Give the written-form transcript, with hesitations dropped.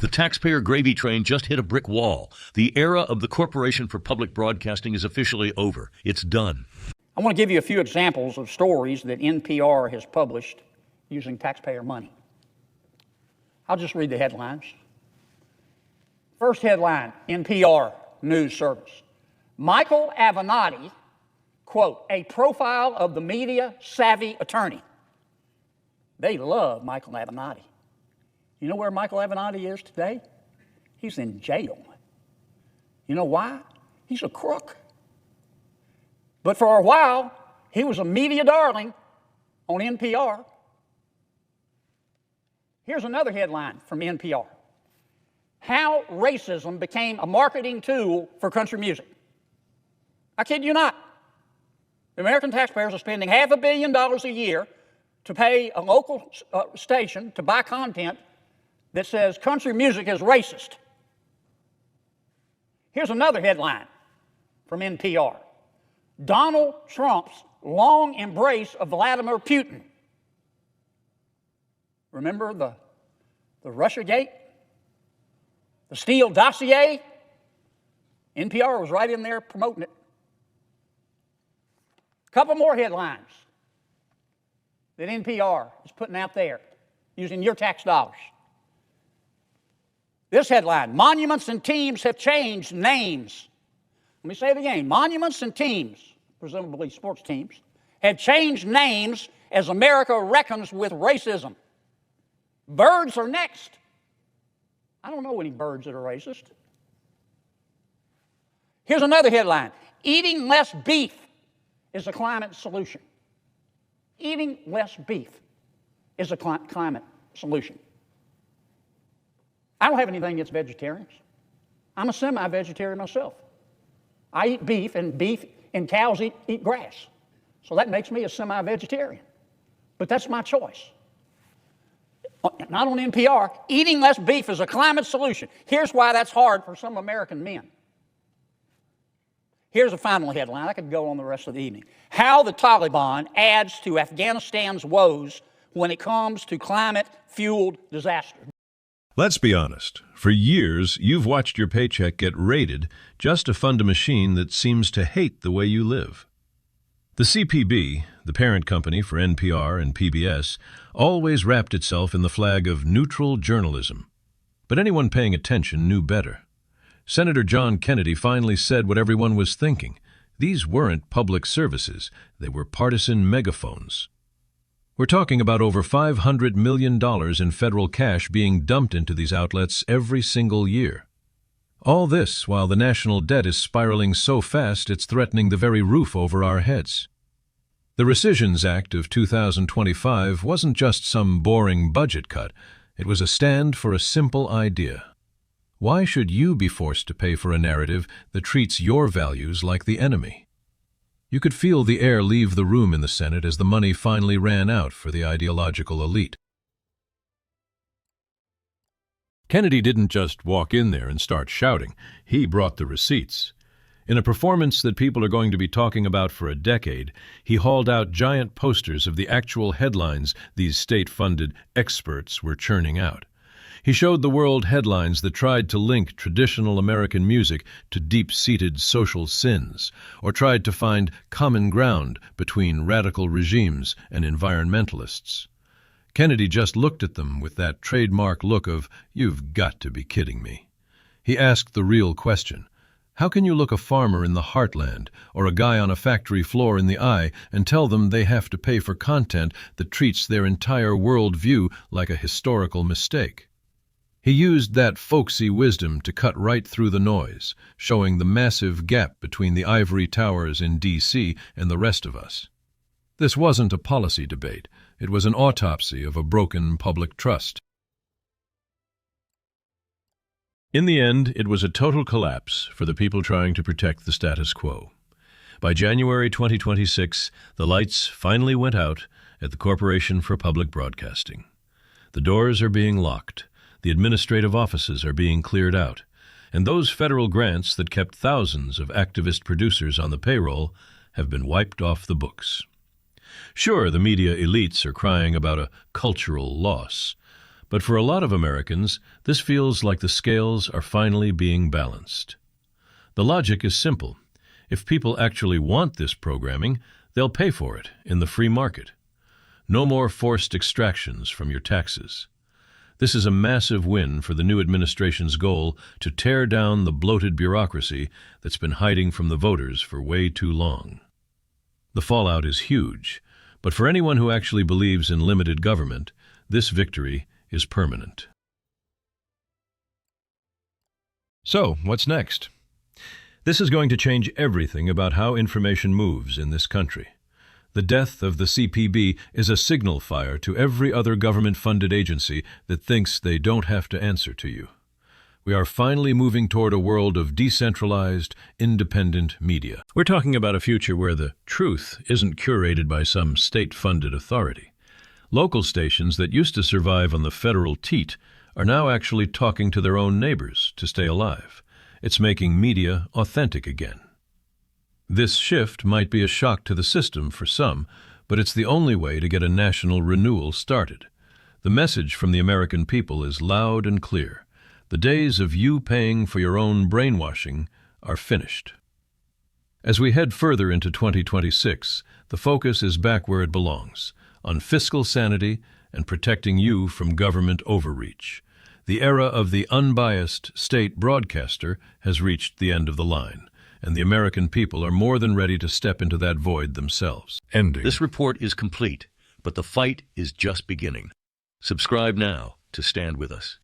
The taxpayer gravy train just hit a brick wall. The era of the Corporation for Public Broadcasting is officially over. It's done. I want to give you a few examples of stories that NPR has published using taxpayer money. I'll just read the headlines. First headline, NPR News Service. Michael Avenatti, quote, a profile of the media-savvy attorney. They love Michael Avenatti. You know where Michael Avenatti is today? He's in jail. You know why? He's a crook. But for a while, he was a media darling on NPR. Here's another headline from NPR. How racism became a marketing tool for country music. I kid you not. The American taxpayers are spending $500 million a year to pay a local station to buy content that says country music is racist. Here's another headline from NPR. Donald Trump's long embrace of Vladimir Putin. Remember the Russiagate? The Steele dossier? NPR was right in there promoting it. A couple more headlines that NPR is putting out there using your tax dollars. This headline, monuments and teams have changed names. Let me say it again. Monuments and teams, presumably sports teams, have changed names as America reckons with racism. Birds are next. I don't know any birds that are racist. Here's another headline. Eating less beef is a climate solution. Eating less beef is a climate solution. I don't have anything against vegetarians. I'm a semi-vegetarian myself. I eat beef, and cows eat grass. So that makes me a semi-vegetarian. But that's my choice. Not on NPR. Eating less beef is a climate solution. Here's why that's hard for some American men. Here's a final headline. I could go on the rest of the evening. How the Taliban adds to Afghanistan's woes when it comes to climate-fueled disaster. Let's be honest. For years, you've watched your paycheck get raided just to fund a machine that seems to hate the way you live. The CPB, the parent company for NPR and PBS, always wrapped itself in the flag of neutral journalism. But anyone paying attention knew better. Senator John Kennedy finally said what everyone was thinking. These weren't public services. They were partisan megaphones. We're talking about over $500 million in federal cash being dumped into these outlets every single year. All this while the national debt is spiraling so fast it's threatening the very roof over our heads. The Rescissions Act of 2025 wasn't just some boring budget cut. It was a stand for a simple idea. Why should you be forced to pay for a narrative that treats your values like the enemy? You could feel the air leave the room in the Senate as the money finally ran out for the ideological elite. Kennedy didn't just walk in there and start shouting. He brought the receipts. In a performance that people are going to be talking about for a decade, he hauled out giant posters of the actual headlines these state-funded experts were churning out. He showed the world headlines that tried to link traditional American music to deep-seated social sins, or tried to find common ground between radical regimes and environmentalists. Kennedy just looked at them with that trademark look of, "You've got to be kidding me." He asked the real question. How can you look a farmer in the heartland or a guy on a factory floor in the eye and tell them they have to pay for content that treats their entire worldview like a historical mistake? He used that folksy wisdom to cut right through the noise, showing the massive gap between the ivory towers in D.C. and the rest of us. This wasn't a policy debate. It was an autopsy of a broken public trust. In the end, it was a total collapse for the people trying to protect the status quo. By January 2026, the lights finally went out at the Corporation for Public Broadcasting. The doors are being locked. The administrative offices are being cleared out, and those federal grants that kept thousands of activist producers on the payroll have been wiped off the books. Sure, the media elites are crying about a cultural loss, But for a lot of Americans, this feels like the scales are finally being balanced. The logic is simple. If people actually want this programming, they'll pay for it in the free market. No more forced extractions from your taxes. This is a massive win for the new administration's goal to tear down the bloated bureaucracy that's been hiding from the voters for way too long. The fallout is huge, but for anyone who actually believes in limited government, this victory is permanent. So, what's next? This is going to change everything about how information moves in this country. The death of the CPB is a signal fire to every other government-funded agency that thinks they don't have to answer to you. We are finally moving toward a world of decentralized, independent media. We're talking about a future where the truth isn't curated by some state-funded authority. Local stations that used to survive on the federal teat are now actually talking to their own neighbors to stay alive. It's making media authentic again. This shift might be a shock to the system for some, but it's the only way to get a national renewal started. The message from the American people is loud and clear. The days of you paying for your own brainwashing are finished. As we head further into 2026, the focus is back where it belongs, on fiscal sanity and protecting you from government overreach. The era of the unbiased state broadcaster has reached the end of the line, and the American people are more than ready to step into that void themselves. Ending. This report is complete, but the fight is just beginning. Subscribe now to stand with us.